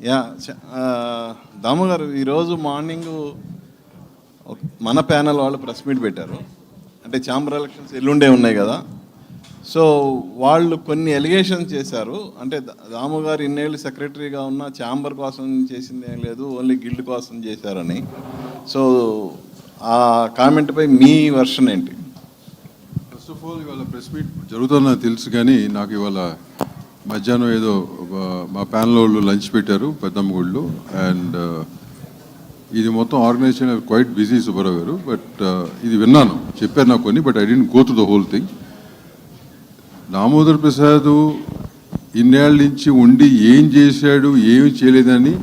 Yeah దాము గారు, ఈరోజు morning మన ప్యానల్ వాళ్ళు ప్రెస్ మీట్ పెట్టారు. అంటే ఛాంబర్ ఎలక్షన్స్ ఎల్లుండే ఉన్నాయి కదా, సో వాళ్ళు కొన్ని ఎలిగేషన్స్ చేశారు. అంటే దాము గారు ఇన్నేళ్ళు సెక్రటరీగా ఉన్న ఛాంబర్ కోసం చేసింది ఏం లేదు, ఓన్లీ గిల్డ్ కోసం చేశారని. సో ఆ కామెంట్పై మీ వర్షన్ ఏంటి? ఫస్ట్ ఆఫ్ ఆల్ ఇవాళ ప్రెస్ మీట్ జరుగుతుందని తెలుసు, కానీ నాకు ఇవాళ మధ్యాహ్నం ఏదో మా ప్యానల్ వాళ్ళు లంచ్ పెట్టారు పెద్దమ్మగుళ్ళు, అండ్ ఇది మొత్తం ఆర్గనైజేషన్ క్వైట్ బిజీ సుబ్బారావు గారు. బట్ ఇది విన్నాను, చెప్పారు నాకు కొన్ని, but I didn't go to the whole thing. Damodar Prasad ఇన్నేళ్ళ నుంచి ఉండి ఏం చేశాడు ఏమి చేయలేదని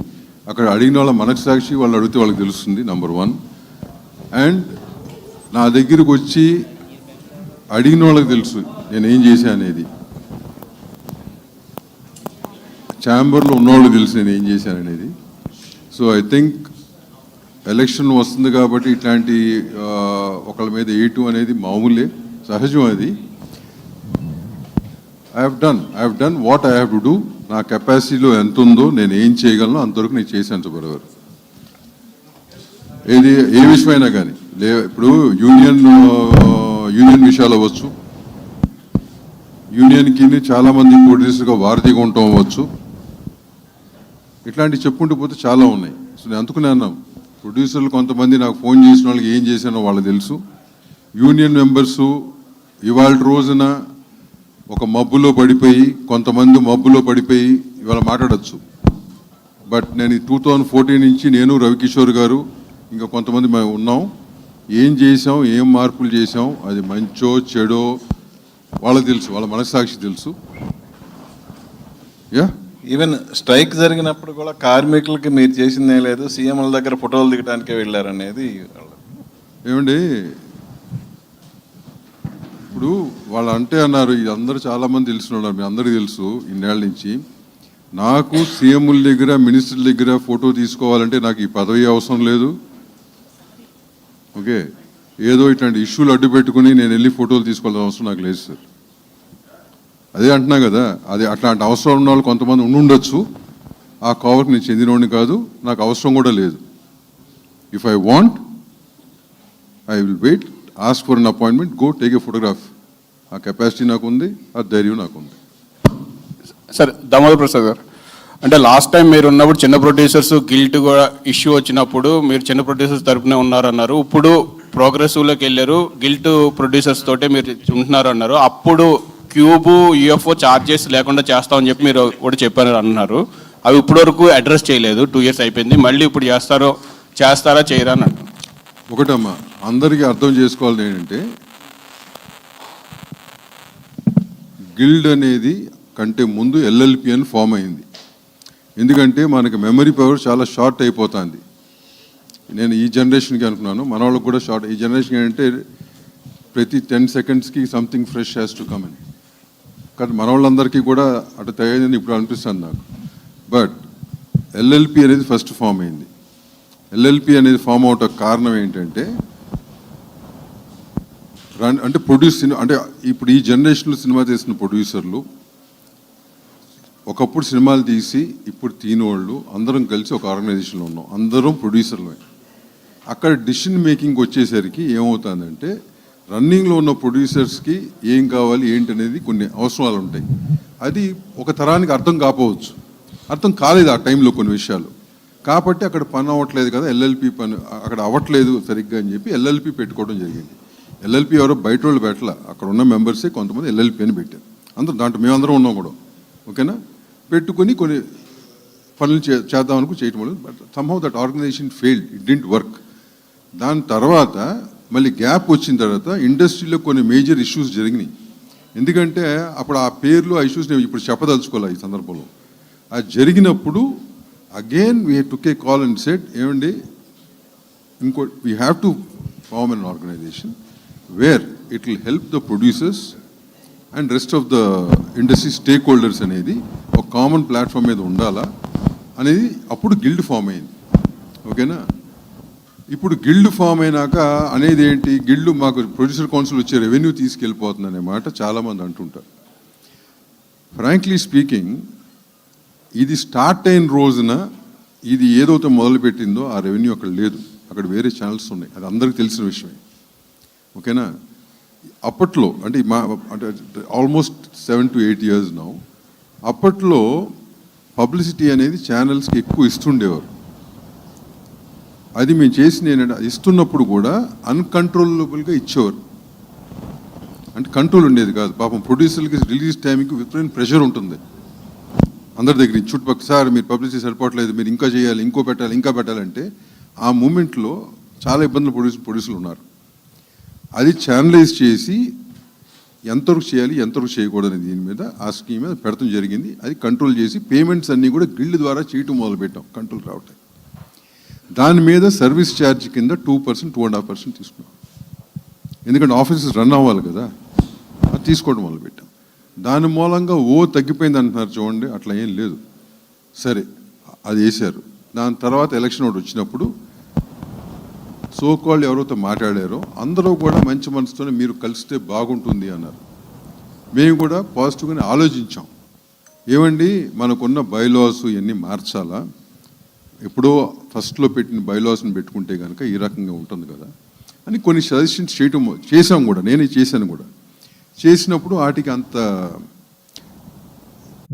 అక్కడ అడిగిన వాళ్ళ మనకు సాక్షి, వాళ్ళు అడిగితే వాళ్ళకి తెలుస్తుంది, నంబర్ 1. అండ్ నా దగ్గరికి వచ్చి అడిగిన వాళ్ళకి తెలుసు నేను ఏం చేశా అనేది. ఛాంబర్లో ఉన్నవాళ్ళు తెలుసు నేను ఏం చేశాను అనేది. సో ఐ థింక్ ఎలక్షన్ వస్తుంది కాబట్టి ఇట్లాంటి ఒకళ్ళ మీద ఏటు అనేది మామూలే, సహజం. అది I have done what I have to do. నా కెపాసిటీలో ఎంత ఉందో నేను ఏం చేయగలను అంతవరకు నేను చేశాను సుబ్బారావు గారు. ఏది ఏ విషయమైనా కానీ ఇప్పుడు యూనియన్ విషయాలు అవ్వచ్చు, యూనియన్కి చాలామంది ప్రొడ్యూసర్గా వారధిగా ఉండటం అవ్వచ్చు, ఇట్లాంటివి చెప్పుకుంటూ పోతే చాలా ఉన్నాయి. సో నేను అందుకునే అన్నాం, ప్రొడ్యూసర్లు కొంతమంది నాకు ఫోన్ చేసిన వాళ్ళకి ఏం చేశానో వాళ్ళకి తెలుసు. యూనియన్ మెంబర్సు ఇవాళ రోజున ఒక మబ్బులో పడిపోయి, కొంతమంది మబ్బులో పడిపోయి ఇవాళ మాట్లాడచ్చు. బట్ నేను 2014 నుంచి నేను రవికిషోర్ గారు ఇంకా కొంతమంది మేము ఉన్నాం, ఏం చేసాం, ఏం మార్పులు చేసాం, అది మంచో చెడో వాళ్ళకి తెలుసు, వాళ్ళ మనస్సాక్షి తెలుసు. యా, ఈవెన్ స్ట్రైక్ జరిగినప్పుడు కూడా కార్మికులకి మీరు చేసిందే లేదు, సీఎంల దగ్గర ఫోటోలు దిగడానికే వెళ్ళారనేది. ఏమండి, ఇప్పుడు వాళ్ళు అంటే అన్నారు, ఇది అందరూ చాలామంది తెలిసిన మీ అందరికీ తెలుసు ఇన్నేళ్ళ నుంచి, నాకు సీఎంల దగ్గర మినిస్టర్ల దగ్గర ఫోటో తీసుకోవాలంటే నాకు ఈ పదవి అవసరం లేదు. ఓకే, ఏదో ఇట్లాంటి ఇష్యూలు అడ్డు పెట్టుకుని నేను వెళ్ళి ఫోటోలు తీసుకోవాల్సిన అవసరం నాకు లేదు సార్. అదే అంటున్నా కదా, అది అట్లాంటి అవసరం ఉన్న వాళ్ళు కొంతమంది ఉండొచ్చు. ఆ కవర్కి నేను చెందినవాడిని కాదు, నాకు అవసరం కూడా లేదు. If I want I will wait, ask for an appointment, go take a photograph. ఆ కెపాసిటీ నాకుంది, ఆ ధైర్యం నాకుంది. సార్ దామోదర్ ప్రసాద్ గారు, అంటే లాస్ట్ టైం మీరు ఉన్నప్పుడు చిన్న ప్రొడ్యూసర్స్ గిల్ట్ కూడా ఇష్యూ వచ్చినప్పుడు మీరు చిన్న ప్రొడ్యూసర్స్ తరపునే ఉన్నారన్నారు. ఇప్పుడు ప్రోగ్రెసివ్లోకి వెళ్ళారు, గిల్ట్ ప్రొడ్యూసర్స్ తోటే మీరు ఉంటున్నారు అన్నారు. అప్పుడు క్యూబ్ యూఎఫ్ఓ ఛార్జెస్ లేకుండా చేస్తామని చెప్పి మీరు కూడా చెప్పారు అన్నారు. అవి ఇప్పటి వరకు అడ్రస్ చేయలేదు, 2 years అయిపోయింది. మళ్ళీ ఇప్పుడు చేస్తారా చేయరా అని అంటారు. ఒకటమ్మా, అందరికీ అర్థం చేసుకోవాలి ఏంటంటే, గిల్డ్ అనేది కంటే ముందు ఎల్ఎల్పి అని ఫామ్ అయింది. ఎందుకంటే మనకి మెమరీ పవర్ చాలా షార్ట్ అయిపోతుంది. నేను ఈ జనరేషన్కి అనుకున్నాను, మన వాళ్ళకి కూడా షార్ట్. ఈ జనరేషన్ ఏంటంటే ప్రతి 10 secondsకి something fresh has to come అని. కానీ మన వాళ్ళందరికీ కూడా అటు తయారైందని ఇప్పుడు అనిపిస్తుంది నాకు. బట్ ఎల్ఎల్పి అనేది ఫస్ట్ ఫామ్ అయింది. ఎల్ఎల్పి అనేది ఫామ్ అవటం కారణం ఏంటంటే, అంటే అంటే ఇప్పుడు ఈ జనరేషన్లో సినిమా తీసిన ప్రొడ్యూసర్లు ఒకప్పుడు సినిమాలు తీసి ఇప్పుడు తీనోళ్ళు అందరం కలిసి ఒక ఆర్గనైజేషన్లో ఉన్నాం, అందరం ప్రొడ్యూసర్లమే. అక్కడ డిసిషన్ మేకింగ్ వచ్చేసరికి ఏమవుతుందంటే, రన్నింగ్లో ఉన్న ప్రొడ్యూసర్స్కి ఏం కావాలి ఏంటి అనేది కొన్ని అవసరాలు ఉంటాయి. అది ఒక తరానికి అర్థం కాకపోవచ్చు, అర్థం కాలేదు ఆ టైంలో కొన్ని విషయాలు. కాబట్టి అక్కడ పని అవ్వట్లేదు కదా, ఎల్ఎల్పి పని అక్కడ అవ్వట్లేదు సరిగ్గా అని చెప్పి ఎల్ఎల్పి పెట్టుకోవడం జరిగింది. ఎల్ఎల్పి ఎవరో బయట వాళ్ళు పెట్టాల, అక్కడ ఉన్న మెంబర్సే కొంతమంది ఎల్ఎల్పి అని పెట్టారు. అందరూ దాంట్లో మేమందరం ఉన్నాం కూడా. ఓకేనా, పెట్టుకొని కొన్ని పనులు చేద్దామనుకు చేయటం వల్ల but somehow that organization failed, it didn't work. దాని తర్వాత మళ్ళీ గ్యాప్ వచ్చిన తర్వాత ఇండస్ట్రీలో కొన్ని మేజర్ ఇష్యూస్ జరిగినాయి. ఎందుకంటే అప్పుడు ఆ పేర్లు ఆ ఇష్యూస్ నేను ఇప్పుడు చెప్పదలుచుకోవాలి ఈ సందర్భంలో. అది జరిగినప్పుడు again we took a call and said, ఏమండి ఇంకో we have to form an organization where it will help the producers and rest of the industry stakeholders అనేది ఒక కామన్ ప్లాట్ఫామ్ మీద ఉండాలా అనేది అప్పుడు గిల్డ్ ఫామ్ అయింది. ఓకేనా, ఇప్పుడు గిల్డ్ ఫామ్ అయినాక అనేది ఏంటి, గిల్డ్ మాకు ప్రొడ్యూసర్ కౌన్సిల్ వచ్చే రెవెన్యూ తీసుకెళ్ళిపోతుంది అనే మాట చాలామంది అంటుంటారు. ఫ్రాంక్లీ స్పీకింగ్, ఇది స్టార్ట్ అయిన రోజున ఇది ఏదైతే మొదలుపెట్టిందో ఆ రెవెన్యూ అక్కడ లేదు, అక్కడ వేరే ఛానల్స్ ఉన్నాయి, అది అందరికీ తెలిసిన విషయమే. ఓకేనా? అప్పట్లో అంటే అంటే ఆల్మోస్ట్ 7 to 8 years నౌ, అప్పట్లో పబ్లిసిటీ అనేది ఛానల్స్కి ఎక్కువ ఇస్తుండేవారు. అది మేము చేసి నేను ఇస్తున్నప్పుడు కూడా అన్కంట్రోలబుల్గా ఇచ్చేవారు, అంటే కంట్రోల్ ఉండేది కాదు. పాపం ప్రొడ్యూసర్లకి రిలీజ్ టైంకి విపరీత ప్రెషర్ ఉంటుంది అందరి దగ్గర, చుట్టుపక్కల సార్ మీరు పబ్లిసిటీ సరిపోవట్లేదు, మీరు ఇంకా చేయాలి, ఇంకా పెట్టాలంటే ఆ మూమెంట్లో చాలా ఇబ్బందులు ప్రొడ్యూసర్లు ఉన్నారు. అది ఛానలైజ్ చేసి ఎంతవరకు చేయాలి ఎంతవరకు చేయకూడదు అనే దీని మీద ఆ స్కీమ్ మీద పెడతాం జరిగింది. అది కంట్రోల్ చేసి పేమెంట్స్ అన్నీ కూడా గిల్డ్ ద్వారా చేయటం మొదలుపెట్టాం, కంట్రోల్ రావటం. దాని మీద సర్వీస్ ఛార్జ్ కింద 2%, 2.5% తీసుకున్నాం, ఎందుకంటే ఆఫీసెస్ రన్ అవ్వాలి కదా, అది తీసుకోవడం మొదలుపెట్టాం. దాని మూలంగా తగ్గిపోయింది అంటున్నారు చూడండి, అట్లా ఏం లేదు. సరే అది వేశారు. దాని తర్వాత ఎలక్షన్ ఒకటి వచ్చినప్పుడు సోకాళ్ళు ఎవరైతే మాట్లాడారో అందరూ కూడా మంచి మనసుతోనే మీరు కలిస్తే బాగుంటుంది అన్నారు. మేము కూడా పాజిటివ్గానే ఆలోచించాం, ఏమండి మనకున్న బైలాస్ ఇవన్నీ మార్చాలా, ఎప్పుడో ఫస్ట్లో పెట్టిన బైలాస్ని పెట్టుకుంటే కనుక ఈ రకంగా ఉంటుంది కదా అని కొన్ని సజెషన్స్ చేసాం కూడా, నేనే చేశాను కూడా. చేసినప్పుడు వాటికి అంత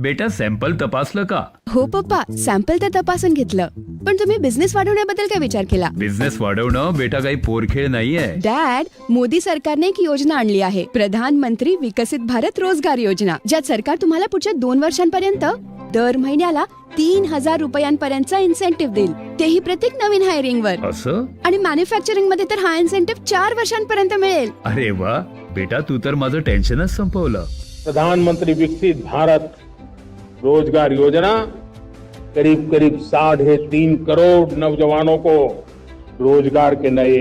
बेटा सॅम्पल तपासलं का? हो पप्पा, सॅम्पल तर तपासून घेतलं, पण तुम्ही बिझनेस वाढवण्याबद्दल काय विचार केला? बिझनेस वाढवणं बेटा काही पोरखेळ नाहीये. डॅड, मोदी सरकारने एक योजना आणली आहे, प्रधानमंत्री विकसित भारत रोजगार योजना, ज्यात सरकार तुम्हाला पुढच्या 2 वर्षांपर्यंत दर महिन्याला 3,000 रुपयांपर्यंतचा इन्सेंटिव्ह देईल, तेही प्रत्येक नवीन हायरिंगवर. असं? आणि मॅन्युफॅक्चरिंग मध्ये तर हा इन्सेंटिव्ह 4 वर्षांपर्यंत मिळेल. अरे वा बेटा, तू तर माझं टेन्शनच संपवलं. प्रधानमंत्री विकसित भारत रोजगार योजना करीब 3.5 करोड़ नौजवानों को रोजगार के नए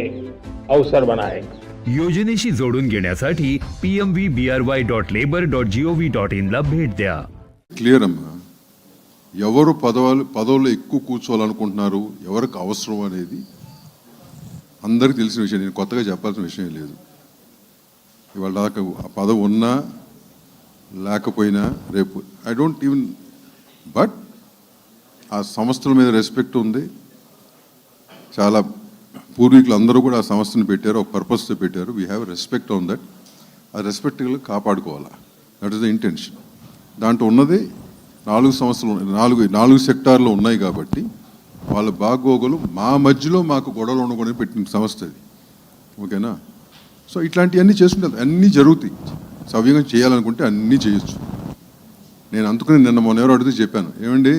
अवसर बनाएगा. योजनेशी जोडून घेण्यासाठी pmvbry.labor.gov.in ला भेट द्या. క్లియర్ అమ్మా, ఎవరు పదవులు ఎక్కువ కూర్చోవాలనుకుంటున్నారు, ఎవరికి అవసరం అనేది అందరికీ తెలిసిన విషయం, నేను కొత్తగా చెప్పాల్సిన విషయం లేదు. ఇవాళ దాకా ఆ పదవి ఉన్నా లేకపోయినా రేపు ఐ డోంట్ ఈవెన్, బట్ ఆ సంస్థల మీద రెస్పెక్ట్ ఉంది. చాలా పూర్వీకులు అందరూ కూడా ఆ సంస్థను పెట్టారు, ఒక పర్పస్తో పెట్టారు. We have respect on that. ఆ రెస్పెక్ట్ కాపాడుకోవాలా, దట్ ఈస్ ద ఇంటెన్షన్. దాంట్లో ఉన్నది 4 సంస్థలు, 4 సెక్టార్లు ఉన్నాయి కాబట్టి వాళ్ళ బాగోగులు మా మధ్యలో మాకు గొడవలు ఉండకూడదు పెట్టిన సంస్థ అది. ఓకేనా? సో ఇట్లాంటివన్నీ చేసుకుంటే అన్నీ జరుగుతాయి. సవ్యంగా చేయాలనుకుంటే అన్నీ చేయొచ్చు. నేను అందుకని నిన్న మొన్న ఎవరు అడిగితే చెప్పాను, ఏమండి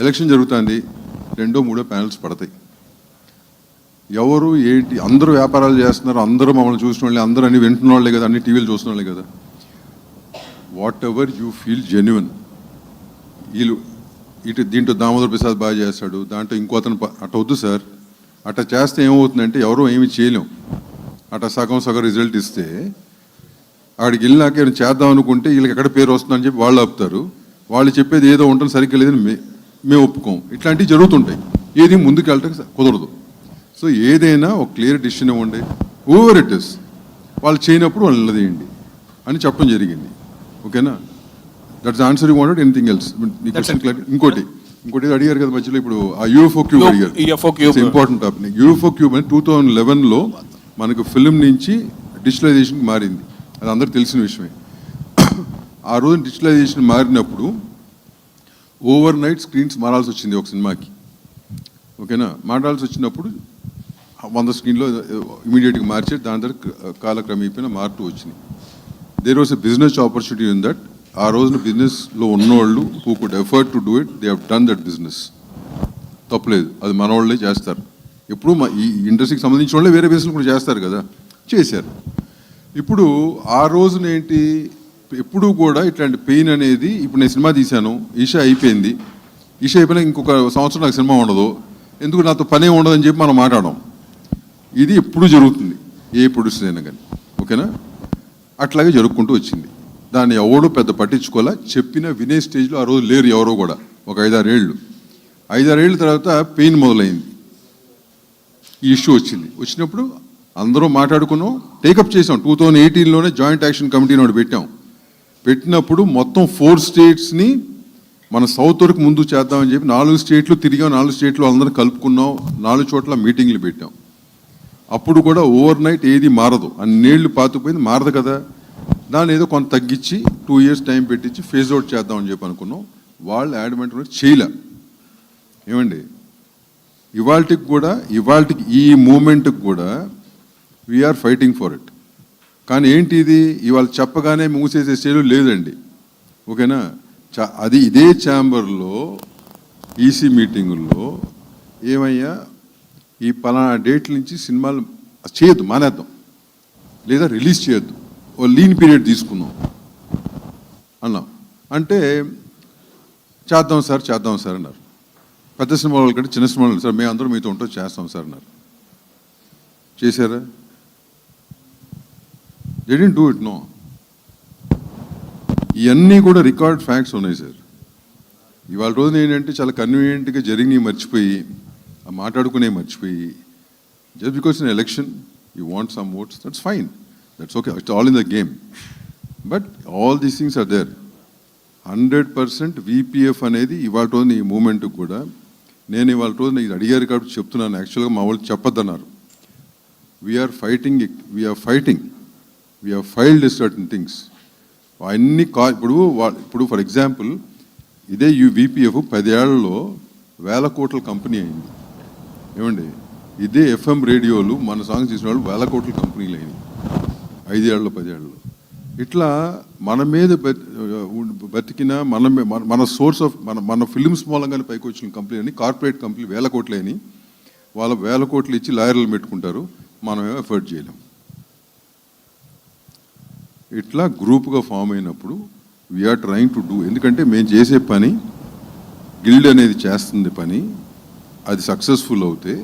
ఎలక్షన్ జరుగుతుంది, 2, 3 ప్యానల్స్ పడతాయి, ఎవరు ఏంటి అందరూ వ్యాపారాలు చేస్తున్నారు, అందరూ మమ్మల్ని చూసిన వాళ్ళే, అందరూ అన్ని వింటున్న వాళ్ళే కదా, అన్ని టీవీలు చూస్తున్న వాళ్ళే కదా. What ever you feel genuine, వీళ్ళు దీంట్లో దామోదర్ ప్రసాద్ బాగా చేస్తాడు, దాంట్లో ఇంకో అతను అట్ట వద్దు సార్, అట్లా చేస్తే ఏమవుతుందంటే ఎవరో ఏమి చేయలేం. అట్లా సగం రిజల్ట్ ఇస్తే ఆడికి వెళ్ళినాక ఏమైనా చేద్దాం అనుకుంటే వీళ్ళకి ఎక్కడ పేరు వస్తుందని చెప్పి వాళ్ళు ఆపుతారు, వాళ్ళు చెప్పేది ఏదో ఉంటుంది సరిగ్గా లేదని మేము ఒప్పుకోం. ఇట్లాంటివి జరుగుతుంటాయి, ఏది ముందుకు వెళ్ళటం కుదరదు. సో ఏదైనా ఒక క్లియర్ డిసిషన్ ఇవ్వండి, ఓవర్ ఇట్ ఇస్, వాళ్ళు చేయనప్పుడు వాళ్ళు నిలదీయండి అని చెప్పడం జరిగింది. ఓకేనా? That's answer. You wanted anything else? ఇంకోటి అడిగారు కదా మధ్యలో, ఇప్పుడు ఆ యూఎఫ్ఓ క్యూబ్ అడిగారు, ఇంపార్టెంట్ టాపిక్. యూఎఫ్ఓ క్యూబ్ అని 2011లో మనకు ఫిలిం నుంచి డిజిటలైజేషన్కి మారింది, అది అందరికి తెలిసిన విషయమే. ఆ రోజు డిజిటలైజేషన్ మారినప్పుడు ఓవర్ నైట్ స్క్రీన్స్ మారాల్సి వచ్చింది ఒక సినిమాకి. ఓకేనా? మారాల్సి వచ్చినప్పుడు 100 స్క్రీన్లో ఇమీడియట్గా మార్చి దాని తర్వాత కాలక్రమేపీన మారుతూ వచ్చింది. There was a business opportunity in that. ఆ రోజున బిజినెస్లో ఉన్నవాళ్ళు who could afford to do it, they have done that business. తప్పలేదు, అది మన వాళ్ళే చేస్తారు. ఎప్పుడు ఈ ఇండస్ట్రీకి సంబంధించిన వాళ్ళే వేరే బిజినెస్ కూడా చేస్తారు కదా, చేశారు. ఇప్పుడు ఆ రోజున ఏంటి, ఎప్పుడు కూడా ఇట్లాంటి పెయిన్ అనేది, ఇప్పుడు నేను సినిమా తీశాను, ఈషా అయిపోయింది, ఈషా అయిపోయినా ఇంకొక సంవత్సరం నాకు సినిమా ఉండదు, ఎందుకు నాతో పనే ఉండదని చెప్పి మనం మాట్లాడడం. ఇది ఎప్పుడు జరుగుతుంది ఏ ప్రొడ్యూసర్ అయినా కానీ. ఓకేనా? అట్లాగే జరుపుకుంటూ వచ్చింది. దాన్ని ఎవడో పెద్ద పట్టించుకోవాలా, చెప్పిన వినే స్టేజ్లో ఆ రోజు లేరు ఎవరో కూడా. ఒక 5-6 ఏళ్ళు, 5-6 ఏళ్ళ తర్వాత పెయిన్ మొదలైంది, ఈ ఇష్యూ వచ్చినప్పుడు అందరూ మాట్లాడుకున్నాం, టేకప్ చేసాం. 2018లోనే జాయింట్ యాక్షన్ కమిటీని ఒకటి పెట్టాం. పెట్టినప్పుడు మొత్తం 4 స్టేట్స్ని మన సౌత్ వరకు ముందు చేద్దామని చెప్పి 4 స్టేట్లు తిరిగాం, 4 స్టేట్లు అందరం కలుపుకున్నాం, 4 చోట్ల మీటింగ్లు పెట్టాం. అప్పుడు కూడా ఓవర్ నైట్ ఏది మారదు, అన్నేళ్ళు పాతుకుపోయింది, మారదు కదా. దాన్ని ఏదో కొంత తగ్గించి 2 years టైం పెట్టించి ఫేజ్ అవుట్ చేద్దామని చెప్పి అనుకున్నాం. వాళ్ళు యాడ్మెంట్ చేయలే. ఏమండి, ఇవాళకి ఈ మూమెంట్కి కూడా వీఆర్ ఫైటింగ్ ఫర్ ఇట్. కానీ ఏంటి ఇది, ఇవాళ చెప్పగానే మూసేసే స్టేలు లేదండి. ఓకేనా, అది ఇదే ఛాంబర్లో ఈసీ మీటింగుల్లో ఏమయ్యా, ఈ పలానా డేట్ల నుంచి సినిమాలు చేయొద్దు, మానేద్దాం, లేదా రిలీజ్ చేయొద్దు, ఓ లీన్ పీరియడ్ తీసుకుందాం అన్నాం. అంటే చేద్దాం సార్ అన్నారు. పెద్ద సినిమా వాళ్ళ కంటే చిన్న సినిమా వాళ్ళు, సార్ మేము అందరూ మీతో ఉంటూ చేస్తాం సార్ అన్నారు. చేశారా? They didn't do it. No. ఇవన్నీ కూడా రికార్డ్ ఫ్యాక్ట్స్ ఉన్నాయి సార్. ఇవాళ రోజున ఏంటంటే చాలా కన్వీనియంట్గా జరిగినవి మర్చిపోయి, మర్చిపోయి, just because in election you want some votes, that's fine, that's okay, it's all in the game. But all these things are there. 100% VPF అనేది ఇవాళ రోజున ఈ మూమెంట్కి కూడా, నేను ఇవాళ రోజున ఇది అడిగారు కాబట్టి చెప్తున్నాను. యాక్చువల్గా మా వాళ్ళు చెప్పొద్దన్నారు. We are fighting, we have failed certain things. అన్ని ఇప్పుడు ఫర్ ఎగ్జాంపుల్ ఇదే వీపీఎఫ్ 10 ఏళ్లలో 1,000 కోట్ల కంపెనీ అయింది. ఏమండి, ఇదే ఎఫ్ఎం రేడియోలు మన సాంగ్స్ చేసిన వాళ్ళు 1,000 కోట్ల కంపెనీలు అయినాయి 5 ఏళ్ళలో 10 ఏళ్ళలో. ఇట్లా మన మీద బతికిన మన సోర్స్ ఆఫ్ మన ఫిల్మ్స్ మూలంగానే పైకి వచ్చిన కంపెనీ అని, కార్పొరేట్ కంపెనీ 1,000 కోట్లే అని, వాళ్ళ 1,000 కోట్లు ఇచ్చి లాయర్లు పెట్టుకుంటారు, మనమేమో ఎఫర్ట్ చేయలేం. ఇట్లా గ్రూప్గా ఫామ్ అయినప్పుడు వీఆర్ ట్రయింగ్ టు డూ. ఎందుకంటే మేము చేసే పని, గిల్డ్ అనేది చేస్తుంది పని, అది సక్సెస్ఫుల్ అవుతే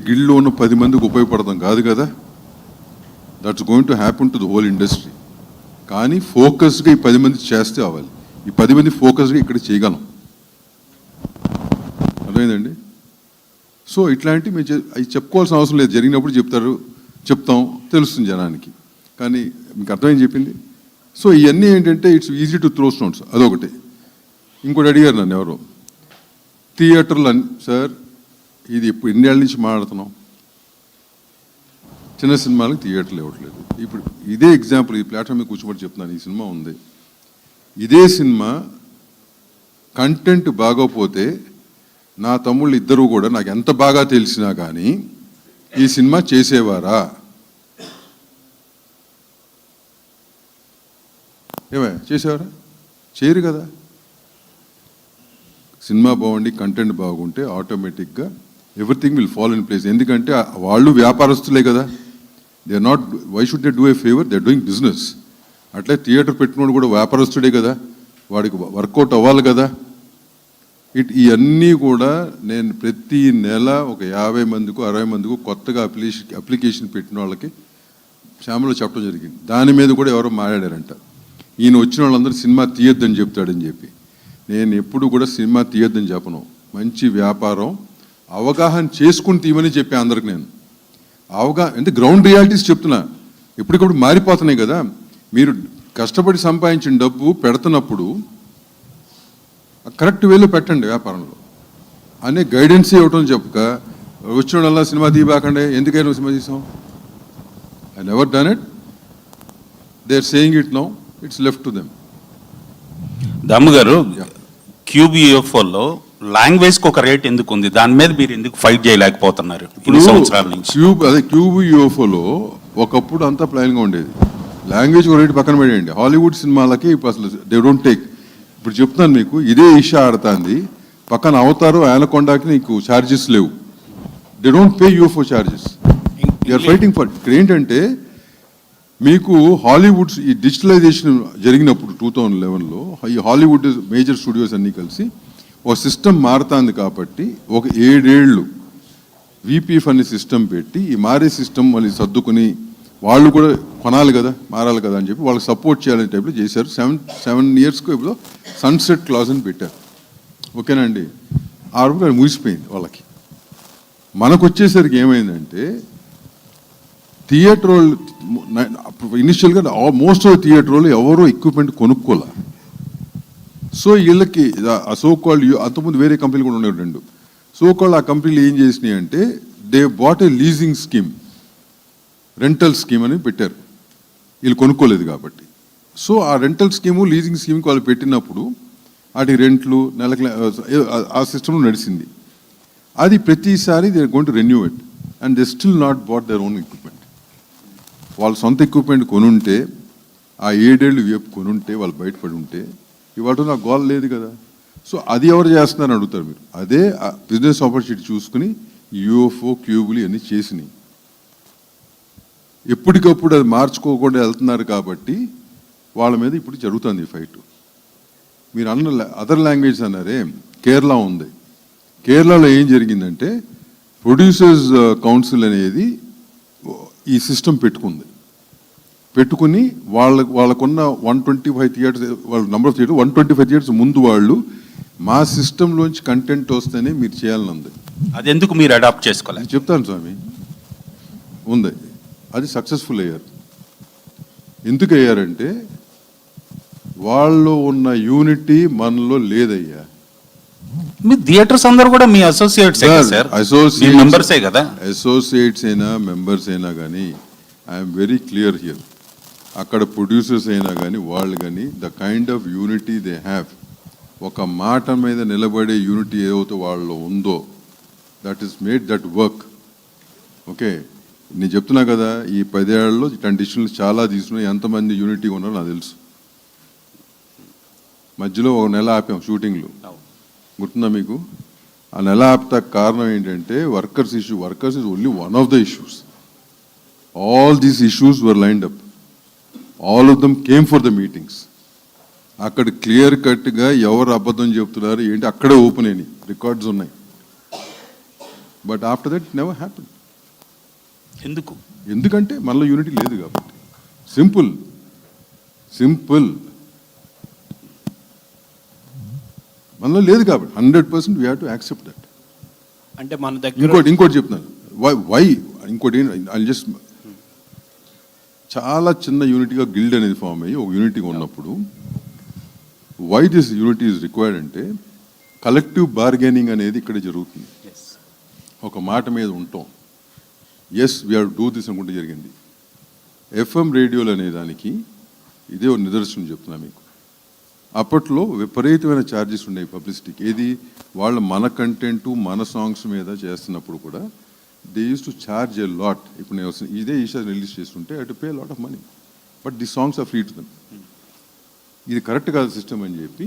గిల్డ్లో ఉన్న 10 మందికి ఉపయోగపడతాం కాదు కదా. That's going to happen to the whole industry. కానీ ఫోకస్గా ఈ 10 మంది చేస్తే అవ్వాలి. ఈ 10 మంది ఫోకస్గా ఇక్కడ చేయగలం. అర్థమైందండి? సో ఇట్లాంటివి మేము అవి చెప్పుకోవాల్సిన అవసరం లేదు. జరిగినప్పుడు చెప్తాం, తెలుస్తుంది జనానికి. కానీ మీకు అర్థమైంది చెప్పింది. సో ఇవన్నీ ఏంటంటే it's easy to throw stones, అదొకటి. ఇంకోటి అడిగారు నన్ను ఎవరో, థియేటర్లు సార్ ఇది ఇప్పుడు ఎన్నేళ్ళ నుంచి మాట్లాడుతున్నాం, చిన్న సినిమాలకు థియేటర్లు ఇవ్వట్లేదు. ఇప్పుడు ఇదే ఎగ్జాంపుల్, ఈ ప్లాట్ఫామ్ మీద కూర్చోబడి చెప్తున్నాను. ఈ సినిమా ఉంది, ఇదే సినిమా కంటెంట్ బాగోపోతే నా తమ్ముళ్ళు ఇద్దరు కూడా నాకు ఎంత బాగా తెలిసినా కానీ ఈ సినిమా చేసేవారా? చేసేవారా? చేయరు కదా. సినిమా బాగుండి కంటెంట్ బాగుంటే ఆటోమేటిక్గా everything will fall in place. ఎందుకంటే వాళ్ళు వ్యాపారస్తులే కదా. They are not, why should they do a favour, they are doing business. అట్లే థియేటర్ పెట్టినోడు కూడా వ్యాపారస్తుడే కదా, వాడికి వర్కౌట్ అవ్వాలి కదా. ఇవన్నీ కూడా నేను ప్రతి నెల ఒక 50 మందికో 60 మందికో కొత్తగా అప్లికేషన్ పెట్టిన వాళ్ళకి శ్యామలో చెప్పడం జరిగింది. దాని మీద కూడా ఎవరో మాట్లాడారంట, ఈయన వచ్చిన వాళ్ళందరూ సినిమా తీయొద్దని చెప్తాడని చెప్పి. నేను ఎప్పుడు కూడా సినిమా తీయొద్దని చెప్పను. మంచి వ్యాపారం అవగాహన చేసుకుని తీయమని చెప్పి అందరికి నేను అంటే గ్రౌండ్ రియాలిటీస్ చెప్తున్నా. ఎప్పటికప్పుడు మారిపోతున్నాయి కదా. మీరు కష్టపడి సంపాదించిన డబ్బు పెడుతున్నప్పుడు కరెక్ట్ వేలో పెట్టండి వ్యాపారంలో అనే గైడెన్స్ ఇవ్వటం చెప్పక, వచ్చిన వాళ్ళ సినిమా తీయబాకండి, ఎందుకైనా సినిమా తీసాం. I never done it. They are saying it now, it's left to them. దమ్ము గారు, క్యూబీఎఫ్ఓలో లాంగ్వేజ్కి ఒక రేట్ ఎందుకు ఉంది? దాని మీద మీరు ఎందుకు ఫైట్ చేయలేకపోతున్నారు ఇన్ని సంవత్సరాల నుంచి? క్యూబీఎఫ్ఓలో ఒకప్పుడు అంతా ప్లాన్గా ఉండేది. లాంగ్వేజ్ ఒక రేటు పక్కన పెట్టండి. హాలీవుడ్ సినిమాలకి అసలు దే డోంట్ టేక్. ఇప్పుడు చెప్తున్నాను మీకు, ఇదే ఇషా ఆడుతుంది, పక్కన అవతారు ఆనకొండకి నీకు ఛార్జెస్ లేవు. They don't pay UFO charges. They are fighting for. ఇక్కడ ఏంటంటే మీకు హాలీవుడ్ ఈ డిజిటలైజేషన్ జరిగినప్పుడు 2011లో ఈ హాలీవుడ్ మేజర్ స్టూడియోస్ అన్నీ కలిసి ఒక సిస్టమ్ మారుతుంది. కాబట్టి ఒక 7 ఏళ్ళు వీపీఎఫ్ అనే సిస్టమ్ పెట్టి, ఈ మారే సిస్టమ్ మళ్ళీ సర్దుకుని వాళ్ళు కూడా కొనాలి కదా, మారాలి కదా అని చెప్పి వాళ్ళకి సపోర్ట్ చేయాలనే టైప్లో చేశారు. 7 yearsకు ఇప్పుడు సన్సెట్ క్లాజ్ అని పెట్టారు. ఓకేనా అండి? ఆ రూపాయలు ముగిసిపోయింది వాళ్ళకి. మనకు వచ్చేసరికి ఏమైందంటే థియేటర్ వాళ్ళు ఇనిషియల్గా మోస్ట్ ఆఫ్ థియేటర్ వాళ్ళు ఎవరో ఎక్విప్మెంట్ కొనుక్కోలే. సో వీళ్ళకి ఆ సో కాల్డ్ అంతకుముందు వేరే కంపెనీలు కూడా ఉన్నాయి 2. సో కాల్డ్ ఆ కంపెనీలు ఏం చేసినాయి అంటే they bought a leasing scheme, rental scheme అని పెట్టారు. వీళ్ళు కొనుక్కోలేదు కాబట్టి. సో ఆ రెంటల్ స్కీము లీజింగ్ స్కీమ్కి వాళ్ళు పెట్టినప్పుడు వాటి రెంట్లు నెలకు ఆ సిస్టమ్ నడిచింది. అది ప్రతిసారి they are going to renew it and they still not bought their own equipment. వాళ్ళ సొంత ఎక్విప్మెంట్ కొనుంటే ఆ 7 ఏళ్ళు వేపు కొనుంటే వాళ్ళు బయటపడి ఉంటే ఇవాళ నాకు గోల్ లేదు కదా. సో అది ఎవరు చేస్తున్నారని అడుగుతారు మీరు. అదే బిజినెస్ ఆపర్చునిటీ చూసుకుని యూఎఫ్ఓ క్యూబులు అన్నీ చేసినాయి. ఎప్పటికప్పుడు అది మార్చుకోకుండా వెళ్తున్నారు కాబట్టి వాళ్ళ మీద ఇప్పుడు జరుగుతుంది ఈ ఫైట్. మీరు అన్న అదర్ లాంగ్వేజ్ అన్నారే, కేరళ ఉంది. కేరళలో ఏం జరిగిందంటే ప్రొడ్యూసర్స్ కౌన్సిల్ అనేది ఈ సిస్టమ్ పెట్టుకుని వాళ్ళకున్న 125 థియేటర్స్, వాళ్ళ నెంబర్ ఆఫ్ థియేటర్ 125 థియేటర్స్ ముందు వాళ్ళు మా సిస్టంలోంచి కంటెంట్ వస్తేనే మీరు చేయాలని ఉంది. అది ఎందుకు మీరు అడాప్ట్ చేసుకోవాలి? నేను చెప్తాను స్వామి, ఉంది. అది సక్సెస్ఫుల్ అయ్యారు. ఎందుకు అయ్యారంటే వాళ్ళు ఉన్న యూనిటీ మనలో లేదయ్యా. మీ థియేటర్స్ అందరూ కూడా మీ అసోసియేట్స్ సార్, మెంబర్సే కదా. అసోసియేట్స్ అయినా మెంబర్స్ అయినా కానీ ఐఎమ్ వెరీ క్లియర్ హియర్. అక్కడ ప్రొడ్యూసర్స్ అయినా కానీ వాళ్ళు కానీ the kind of unity they have, ఒక మాట మీద నిలబడే యూనిటీ ఏదైతే వాళ్ళలో ఉందో that is made that work. Okay, నేను చెప్తున్నా కదా, ఈ 10 ఏళ్లలో ఇట్లాంటి డిసిషన్లు చాలా తీసుకున్నాయి. ఎంతమంది యూనిటీ ఉన్నారో నాకు తెలుసు. మధ్యలో 1 నెల ఆపాం షూటింగ్లు, గుర్తుందా మీకు? ఆ నెల ఆపుతా కారణం ఏంటంటే workers issue. Workers is only one of the issues. All these issues were lined up. All of them came for the meetings. అక్కడ క్లియర్ కట్గా ఎవరు అబద్ధం చెప్తున్నారు ఏంటి అక్కడే ఓపెన్ అయినాయి, రికార్డ్స్ ఉన్నాయి. But after that never happen. ఎందుకంటే మనలో యూనిటీ లేదు కాబట్టి. సింపుల్ మనలో లేదు కాబట్టి 100% we have to accept that. అంటే మన దగ్గర ఇంకోటి చెప్తున్నాను. వై ఇంకోటి ఐ జస్ట్ చాలా చిన్న యూనిటీగా గిల్డ్ అనేది ఫామ్ అయ్యి ఒక యూనిటీగా ఉన్నప్పుడు why this unity is required అంటే కలెక్టివ్ బార్గెనింగ్ అనేది ఇక్కడ జరుగుతుంది. ఒక మాట మీద ఉంటాం, yes we have do this అనుకుంటే జరిగింది. ఎఫ్ఎం రేడియోలు అనే దానికి ఇదే ఒక నిదర్శనం చెప్తున్నా మీకు. అప్పట్లో విపరీతమైన ఛార్జెస్ ఉన్నాయి పబ్లిసిటీకి. ఏది వాళ్ళు మన కంటెంట్ మన సాంగ్స్ మీద చేస్తున్నప్పుడు కూడా they use to charge a lot. ఇప్పుడు నేను ఇదే ఈషా రిలీజ్ చేస్తుంటే I to pay lot of money, but the songs are free to them. ఇది కరెక్ట్ కాదు సిస్టమ్ అని చెప్పి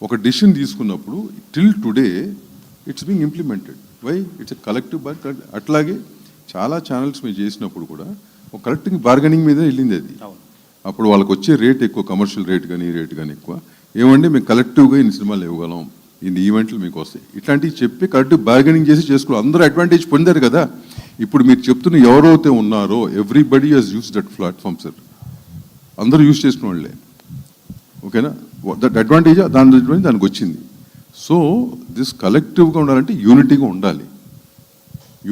ఒక డిసిషన్ తీసుకున్నప్పుడు till today it's being implemented. Why? It's a collective అట్లాగే చాలా ఛానల్స్ మీరు చేసినప్పుడు కూడా ఒక కలెక్టివ్ బార్గెనింగ్ మీద వెళ్ళింది అది. అప్పుడు వాళ్ళకి వచ్చే రేట్ ఎక్కువ, కమర్షియల్ రేట్ కానీ ఈ రేట్ కానీ ఎక్కువ. ఏమంటే మేము కలెక్టివ్గా ఇన్ని సినిమాలు ఇవ్వగలం, ఇన్ని ఈవెంట్లు మీకు వస్తాయి, ఇట్లాంటివి చెప్పి కరెక్ట్ బార్గెనింగ్ చేసి చేసుకోవాలి. అందరూ అడ్వాంటేజ్ పొందారు కదా. ఇప్పుడు మీరు చెప్తున్న ఎవరైతే ఉన్నారో everybody has use that platform sir. అందరూ యూస్ చేసుకున్న వాళ్ళే. ఓకేనా? దట్ అడ్వాంటేజ్ దానికి వచ్చింది. సో దిస్ కలెక్టివ్గా ఉండాలంటే యూనిటీగా ఉండాలి.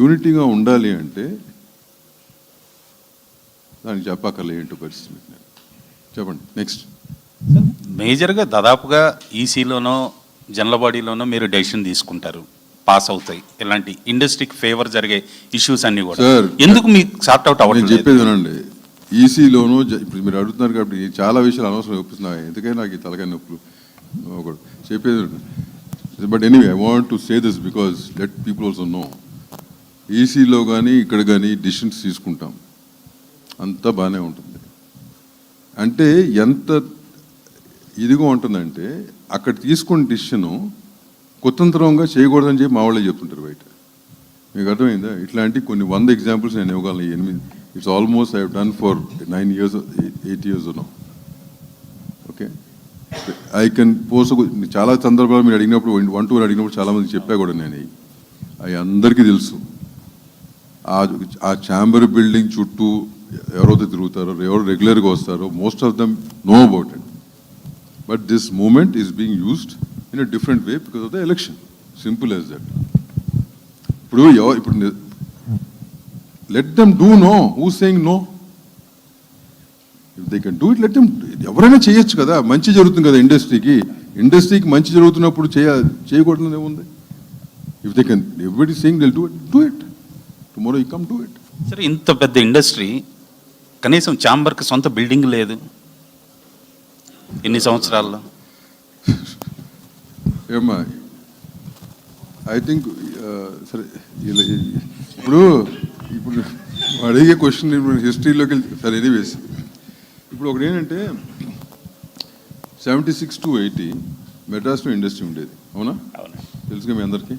యూనిటీగా ఉండాలి అంటే దానికి చెప్పక్కర్లే ఏంటో పరిస్థితి. చెప్పండి నెక్స్ట్. మేజర్గా దాదాపుగా ఈసీలోనో జనరల్ బాడీలోనో మీరు డెసిషన్ తీసుకుంటారు, పాస్ అవుతాయి. ఇలాంటి ఇండస్ట్రీకి ఫేవర్ జరిగే ఇష్యూస్ అన్ని కూడా ఎందుకు మీకు సార్ట్ అవుట్ అవ్వట్లేదు? చెప్పేది వినండి. ఈసీలోనూ ఇప్పుడు మీరు అడుగుతున్నారు కాబట్టి చాలా విషయాలు అనవసరం చూపిస్తున్నాయి. ఎందుకని నాకు ఈ తలకాయ నొప్పులు ఒకటి చెప్పేది. But anyway I want to say this because let people also know. ఈసీలో కానీ ఇక్కడ కానీ డిసిషన్స్ తీసుకుంటాం, అంతా బాగానే ఉంటుంది. అంటే ఎంత ఇదిగా ఉంటుందంటే అక్కడ తీసుకున్న డిసిషను కుతంత్రంగా చేయకూడదని చెప్పి మా వాళ్ళే చెప్తుంటారు బయట. మీకు అర్థమైందా? ఇట్లాంటి కొన్ని 100 ఎగ్జాంపుల్స్ నేను ఇవ్వగలను. 8 it's almost I have done for 9 years 8 years no. Okay, I can post. చాలా సందర్భాలు మీరు అడిగినప్పుడు 1-2 అడిగినప్పుడు చాలామందికి చెప్పా కూడా నేను. అవి అందరికీ తెలుసు. ఆ ఛాంబర్ బిల్డింగ్ చుట్టూ ఎవరైతే తిరుగుతారో, ఎవరు రెగ్యులర్గా వస్తారో, most of them know about it. But this moment is being used in a different way because of the election. Simple as that. ఇప్పుడు let them do no. Who saying no? If they can do it, let them. ఎవరైనా చేయొచ్చు కదా, మంచి జరుగుతుంది కదా ఇండస్ట్రీకి. ఇండస్ట్రీకి మంచి జరుగుతున్నప్పుడు చేయకూడదు ఏముంది? If they can everybody saying they'll do it tomorrow you come do it. సరే, ఇంత పెద్ద ఇండస్ట్రీ కనీసం ఛాంబర్కి సొంత బిల్డింగ్ లేదు ఇన్ని సంవత్సరాల్లో. ఏమ్మా ఐ థింక్ సరే ఇప్పుడు అడిగే క్వశ్చన్ ఇప్పుడు హిస్టరీలోకి వెళ్తే సరే ఎనీవేస్ ఇప్పుడు ఒకటి ఏంటంటే 76 to 80 మెడ్రాస్లో ఇండస్ట్రీ ఉండేది, అవునా? తెలుసుగా మీ అందరికీ.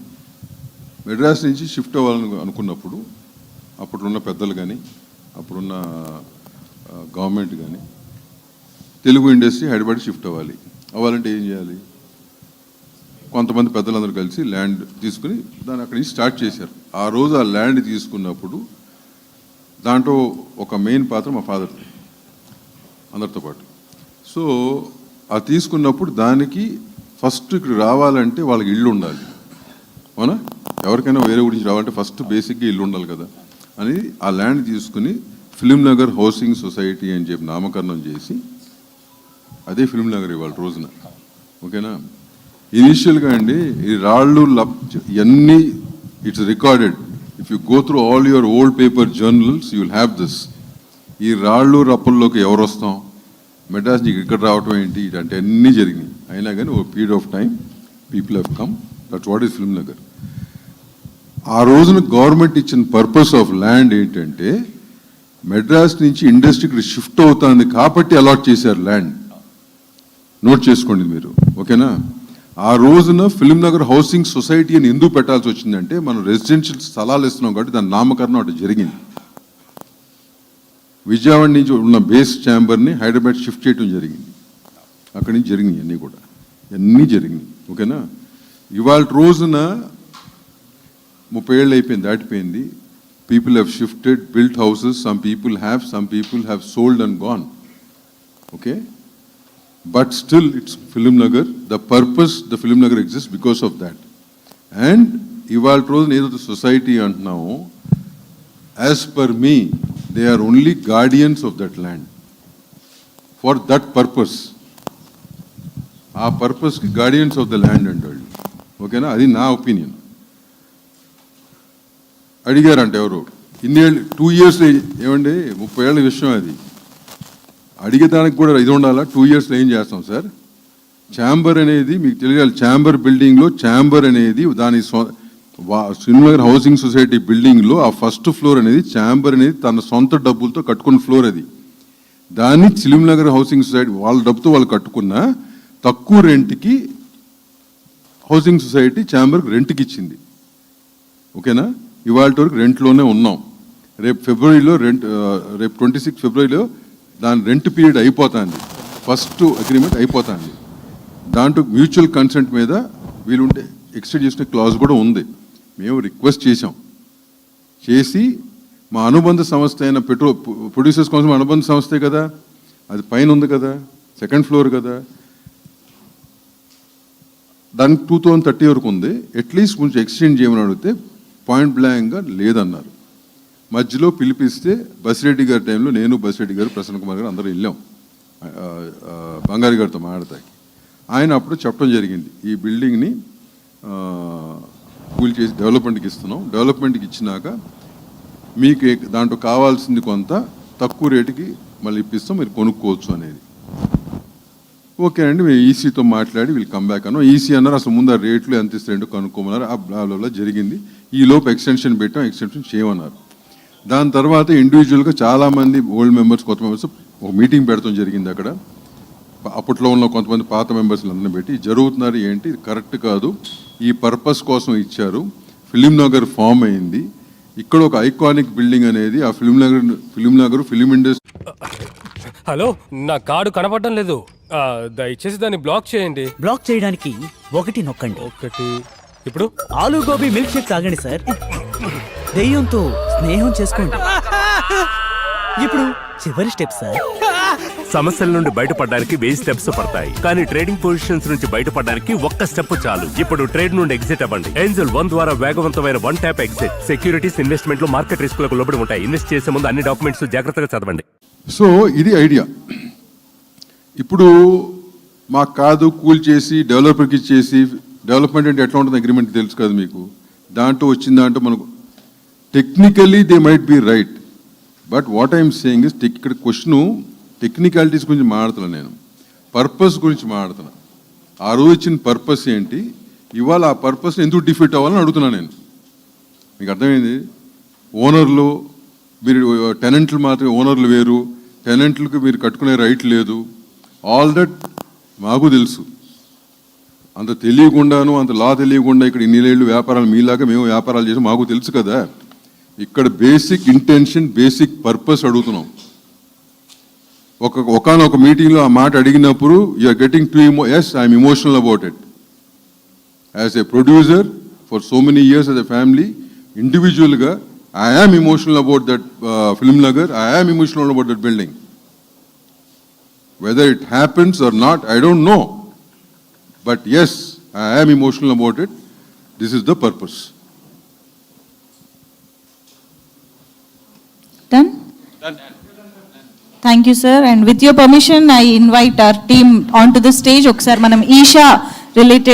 మెడ్రాస్ నుంచి షిఫ్ట్ అవ్వాలని అనుకున్నప్పుడు అప్పుడున్న పెద్దలు కానీ అప్పుడున్న గవర్నమెంట్ కానీ తెలుగు ఇండస్ట్రీ హైదరాబాద్ షిఫ్ట్ అవ్వాలంటే ఏం చేయాలి? కొంతమంది పెద్దలందరూ కలిసి ల్యాండ్ తీసుకుని దాన్ని అక్కడి నుంచి స్టార్ట్ చేశారు. ఆ రోజు ఆ ల్యాండ్ తీసుకున్నప్పుడు దాంట్లో ఒక మెయిన్ పాత్ర మా ఫాదర్ అందరితో పాటు. సో అది తీసుకున్నప్పుడు దానికి ఫస్ట్ ఇక్కడ రావాలంటే వాళ్ళకి ఇల్లు ఉండాలి, అవునా? ఎవరికైనా వేరే గురించి రావాలంటే ఫస్ట్ బేసిక్గా ఇల్లు ఉండాలి కదా అని ఆ ల్యాండ్ తీసుకుని ఫిలిం నగర్ హౌసింగ్ సొసైటీ అని చెప్పి నామకరణం చేసి అదే ఫిలిం నగర్ ఇవాళ రోజున, ఓకేనా? ఇనీషియల్గా అండి ఈ రాళ్ళు ఇవన్నీ it's recorded. If you go through all your old paper journals you will have this. ఈ రాళ్ళు రప్పల్లోకి ఎవరు వస్తాం, మెడ్రాస్ నీకు ఇక్కడ రావటం ఏంటి అంటే అన్నీ జరిగినాయి. అయినా కానీ ఒక period of time people have come, that's what is film Nagar. ఆ రోజున గవర్నమెంట్ ఇచ్చిన పర్పస్ ఆఫ్ ల్యాండ్ ఏంటంటే మెడ్రాస్ నుంచి ఇండస్ట్రీ ఇక్కడ షిఫ్ట్ అవుతుంది కాబట్టి అలాట్ చేశారు ల్యాండ్. నోట్ చేసుకోండి మీరు, ఓకేనా? ఆ రోజున ఫిలిం నగర్ హౌసింగ్ సొసైటీ అని ఎందుకు పెట్టాల్సి వచ్చిందంటే మనం రెసిడెన్షియల్ స్థలాలు ఇస్తున్నాం కాబట్టి దాని నామకరణం అటు జరిగింది. విజయవాడ నుంచి ఉన్న బేస్ ఛాంబర్ని హైదరాబాద్ షిఫ్ట్ చేయడం జరిగింది. అక్కడి నుంచి జరిగినాయి అన్నీ కూడా, అన్నీ జరిగినాయి, ఓకేనా? ఇవాళ రోజున 30 ఏళ్ళు అయిపోయింది, దాటిపోయింది. People have shifted, built houses, some people have sold and gone, okay? But still it's Film Nagar. The purpose the Film Nagar exists because of that. And ival రోజున ఏదో society అంటున్నాము, as per me they are only guardians of that land for that purpose. ఆ పర్పస్కి guardians of the land అంటాడు, ఓకేనా? అది నా opinion. అడిగారంట ఎవరు ఇన్నేళ్ళు 2 years ఏమండి 30 ఏళ్ళ విషయం అది. అడిగేదానికి కూడా ఇది ఉండాలా? 2 yearsలో ఏం చేస్తాం సార్? ఛాంబర్ అనేది మీకు తెలియాలి. ఛాంబర్ బిల్డింగ్లో ఛాంబర్ అనేది దాని ఫిల్మ్ నగర్ హౌసింగ్ సొసైటీ బిల్డింగ్లో ఆ ఫస్ట్ ఫ్లోర్ అనేది ఛాంబర్ అనేది తన సొంత డబ్బులతో కట్టుకున్న ఫ్లోర్ అది. దాన్ని ఫిల్మ్ నగర్ హౌసింగ్ సొసైటీ వాళ్ళ డబ్బుతో వాళ్ళు కట్టుకున్న తక్కువ రెంట్కి హౌసింగ్ సొసైటీ ఛాంబర్కి రెంట్కి ఇచ్చింది, ఓకేనా? ఇవాళ వరకు రెంట్లోనే ఉన్నాం. రేపు 26 ఫిబ్రవరిలో దాని రెంట్ పీరియడ్ అయిపోతుంది, ఫస్ట్ అగ్రిమెంట్ అయిపోతుంది. దాంట్లో మ్యూచువల్ కన్సెంట్ మీద వీలుంటే ఎక్స్టెండ్ చేసిన క్లాజ్ కూడా ఉంది. మేము రిక్వెస్ట్ చేసి మా అనుబంధ సంస్థ అయిన ప్రొడ్యూసర్స్ కోసం అనుబంధ సంస్థే కదా, అది పైన ఉంది కదా, 2nd floor కదా, దానికి 2030 వరకు ఉంది. అట్లీస్ట్ కొంచెం ఎక్స్టెండ్ చేయమని అడిగితే పాయింట్ బ్లాంక్గా లేదన్నారు. మధ్యలో పిలిపిస్తే బసిరెడ్డి గారి టైంలో నేను, బసిరెడ్డి గారు, ప్రసన్న కుమార్ గారు అందరూ వెళ్ళాం బంగారు గారితో మాట్లాడతాకి. ఆయన అప్పుడు చెప్పడం జరిగింది, ఈ బిల్డింగ్ని కూల్ చేసి డెవలప్మెంట్కి ఇస్తున్నాం, డెవలప్మెంట్కి ఇచ్చినాక మీకు దాంట్లో కావాల్సింది కొంత తక్కువ రేటుకి మళ్ళీ ఇప్పిస్తాం, మీరు కొనుక్కోవచ్చు అనేది. ఓకే అండి, మేము ఈసీతో మాట్లాడి వీళ్ళు కంబ్యాక్ అన్నాం. ఈసీ అన్నారు అసలు ముందు ఆ రేట్లు ఎంత ఇస్తారంటో కనుక్కోమన్నారు. ఆ బ్లాబ్లా జరిగింది. ఈ లోపు ఎక్స్టెన్షన్ పెట్టాం, ఎక్స్టెన్షన్ చేయమన్నారు. దాని తర్వాత ఇండివిజువల్గా చాలామంది ఓల్డ్ మెంబర్స్, కొత్త మెంబర్స్ ఒక మీటింగ్ పెడతాం జరిగింది అక్కడ. అప్పట్లో ఉన్న కొంతమంది పాత మెంబర్స్ని అందరినీ పెట్టి జరుగుతున్నారు ఏంటి, కరెక్ట్ కాదు, ఈ పర్పస్ కోసం ఇచ్చారు, ఫిలిం నగర్ ఫామ్ అయింది, ఇక్కడ ఒక ఐకానిక్ బిల్డింగ్ అనేది ఆ film Nagar film industry. Hello, నా కార్డు కనపడడం లేదు, దయచేసి దాన్ని బ్లాక్ చేయండి. బ్లాక్ చేయడానికి 1 నొక్కండి. 1 ఇప్పుడు ఆలూ గోబీ మిల్క్ షేక్ తాగండి సార్. దెయ్యంతో స్నేహం చేసుకోండి. ఇప్పుడు చివరి స్టెప్ సార్. సమస్యల నుండి బయటపడడానికి 1000 స్టెప్స్ పడతాయి, కానీ ట్రేడింగ్ పొజిషన్స్ నుంచి బయటపడడానికి 1 స్టెప్ చాలు. ఇప్పుడు ట్రేడ్ నుండి ఎగ్జిట్ అవ్వండి. ఏంజల్ 1 ద్వారా వేగవంతమైన 1 ట్యాప్ ఎగ్జిట్. సెక్యూరిటీస్ ఇన్వెస్ట్మెంట్ లో మార్కెట్ రిస్కులకు లోబడి ఉంటాయి. ఇన్వెస్ట్ చేసే ముందు అన్ని డాక్యుమెంట్స్ జాగ్రత్తగా చదవండి. సో ఇది ఐడియా. ఇప్పుడు మాకు కాదు, కూల్ చేసి డెవలపర్కి ఇచ్చేసి, డెవలప్మెంట్ అంటే ఎట్లా ఉంటుంది అగ్రిమెంట్ తెలుసు కదా మీకు, దాంట్లో వచ్చిన దాంట్లో మనకు technically they might be right, but what I'm saying is ఇక్కడ క్వశ్చను టెక్నికాలిటీస్ గురించి మాట్లాడుతున్నాను, నేను పర్పస్ గురించి మాట్లాడుతున్నా. ఆ రోజు ఇచ్చిన పర్పస్ ఏంటి, ఇవాళ ఆ పర్పస్ ఎందుకు డిఫీట్ అవ్వాలని అడుగుతున్నాను నేను. మీకు అర్థమైంది? ఓనర్లు మీరు టెనెంట్లు మాత్రమే, ఓనర్లు వేరు, టెనెంట్లకు మీరు కట్టుకునే రైట్ లేదు, ఆల్ దట్ మాకు తెలుసు. అంత తెలియకుండాను, అంత లా తెలియకుండా ఇక్కడ ఇన్నేళ్ళు వ్యాపారాలు మీలాగా మేము వ్యాపారాలు చేసి మాకు తెలుసు కదా. ఇక్కడ బేసిక్ ఇంటెన్షన్, బేసిక్ పర్పస్ అడుగుతున్నాం. ఒకనొక మీటింగ్లో ఆ మాట అడిగినప్పుడు you're getting to yes I'm emotional about it. As a producer for so many years as a family, ఇండివిజువల్గా I am emotional about that film nagar. I am emotional about that building. Whether it happens or not, I don't know. But yes, I am emotional about it. This is the purpose. Done? Thank you, sir. And with your permission, I invite our team onto the stage. Oksar manam Isha related